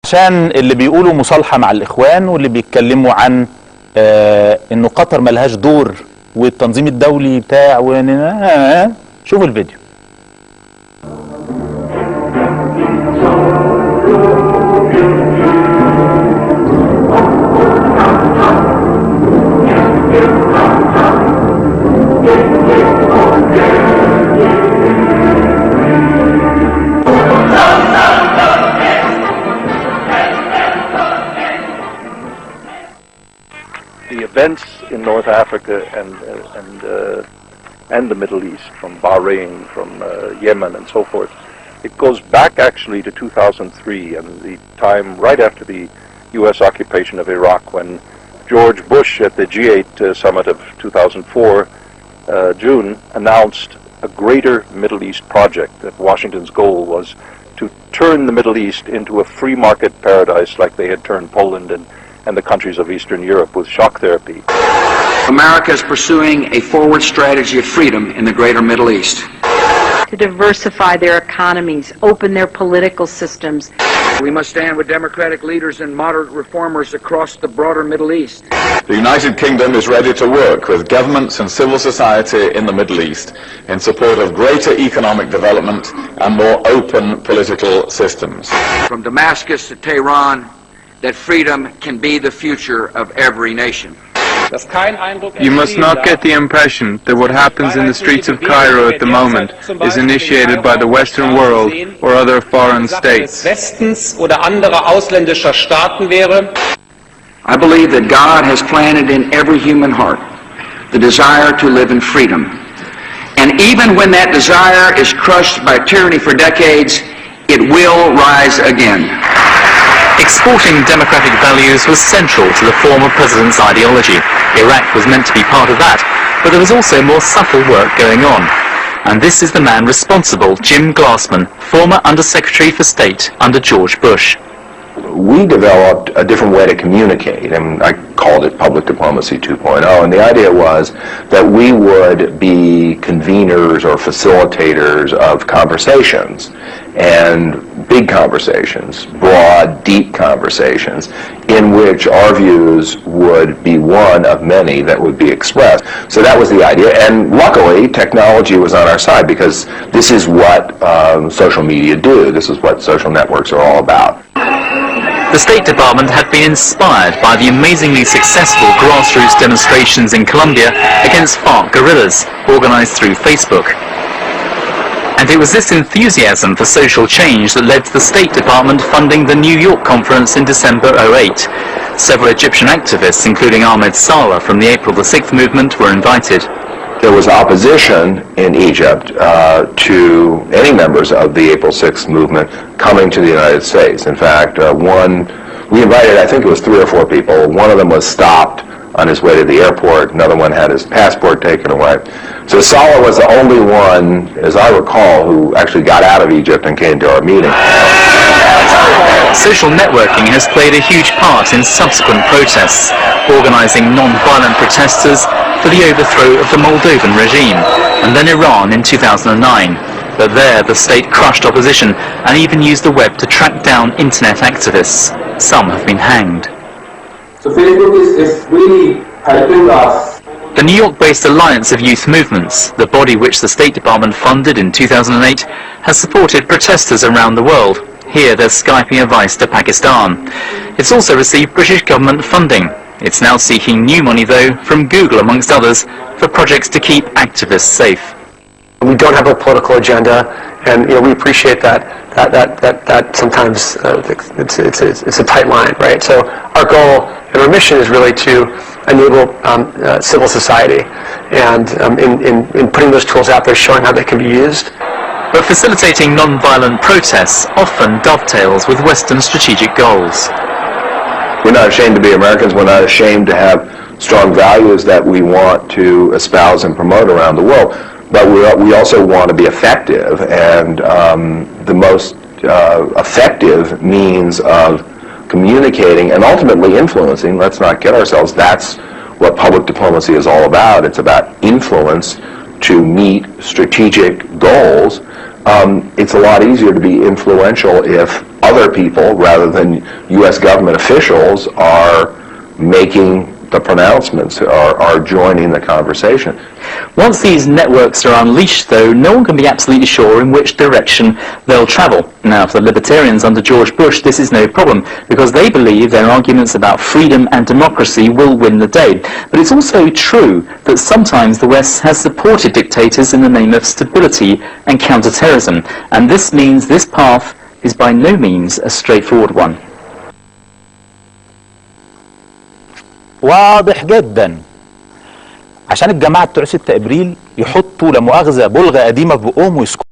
عشان اللي بيقولوا مصالحة مع الإخوان واللي بيتكلموا عن إنه قطر ملهاش دور والتنظيم الدولي بتاع شوفوا الفيديو. The events in North Africa and the Middle East, from Bahrain, from Yemen and so forth, it goes back actually to 2003 and the time right after the U.S. occupation of Iraq, when George Bush at the G8 summit of 2004, June, announced a greater Middle East project, that Washington's goal was to turn the Middle East into a free market paradise like they had turned Poland and the countries of Eastern Europe with shock therapy. America is pursuing a forward strategy of freedom in the greater Middle East. To diversify their economies, open their political systems. We must stand with democratic leaders and moderate reformers across the broader Middle East. The United Kingdom is ready to work with governments and civil society in the Middle East in support of greater economic development and more open political systems. From Damascus to Tehran, that freedom can be the future of every nation. You must not get the impression that what happens in the streets of Cairo at the moment is initiated by the Western world or other foreign states. I believe that God has planted in every human heart the desire to live in freedom. And even when that desire is crushed by tyranny for decades, it will rise again. Exporting democratic values was central to the former president's ideology. Iraq was meant to be part of that, but there was also more subtle work going on. And this is the man responsible, Jim Glassman, former Undersecretary for State under George Bush. We developed a different way to communicate, and I called it Public Diplomacy 2.0, and the idea was that we would be conveners or facilitators of conversations, and big conversations, broad, deep conversations, in which our views would be one of many that would be expressed. So that was the idea, and luckily technology was on our side, because this is what social media do. This is what social networks are all about. The State Department had been inspired by the amazingly successful grassroots demonstrations in Colombia against FARC guerrillas, organized through Facebook. And it was this enthusiasm for social change that led to the State Department funding the New York conference in December 2008. Several Egyptian activists, including Ahmed Saleh from the April the 6th movement, were invited. There was opposition in Egypt to any members of the April 6th movement coming to the United States. In fact, we invited, I think it was 3 or 4 people. One of them was stopped on his way to the airport. Another one had his passport taken away. So Saleh was the only one, as I recall, who actually got out of Egypt and came to our meeting. Social networking has played a huge part in subsequent protests, organizing non-violent protesters for the overthrow of the Moldovan regime, and then Iran in 2009. But there the state crushed opposition and even used the web to track down internet activists. Some have been hanged. So Facebook is really helping us. The New York-based Alliance of Youth Movements, the body which the State Department funded in 2008, has supported protesters around the world. Here they're Skyping advice to Pakistan. It's also received British government funding. It's now seeking new money, though, from Google, amongst others, for projects to keep activists safe. We don't have a political agenda, and we appreciate that sometimes it's a tight line, right? So our goal and our mission is really to enable civil society, and in putting those tools out there, showing how they can be used. But facilitating non-violent protests often dovetails with Western strategic goals. We're not ashamed to be Americans. We're not ashamed to have strong values that we want to espouse and promote around the world. But we also want to be effective, and the most effective means of communicating and ultimately influencing, let's not kid ourselves, that's what public diplomacy is all about. It's about influence to meet strategic goals. It's a lot easier to be influential if other people, rather than U.S. government officials, are making the pronouncements, are joining the conversation. Once these networks are unleashed, though, no one can be absolutely sure in which direction they'll travel. Now, for the libertarians under George Bush, this is no problem, because they believe their arguments about freedom and democracy will win the day. But it's also true that sometimes the West has supported dictators in the name of stability and counterterrorism, and this means this path is by no means a straightforward one. واضح جدا عشان الجماعة بتوع 6 ابريل يحطوا لا مؤاخذة بلغة قديمة في بقهم ويسكتوا.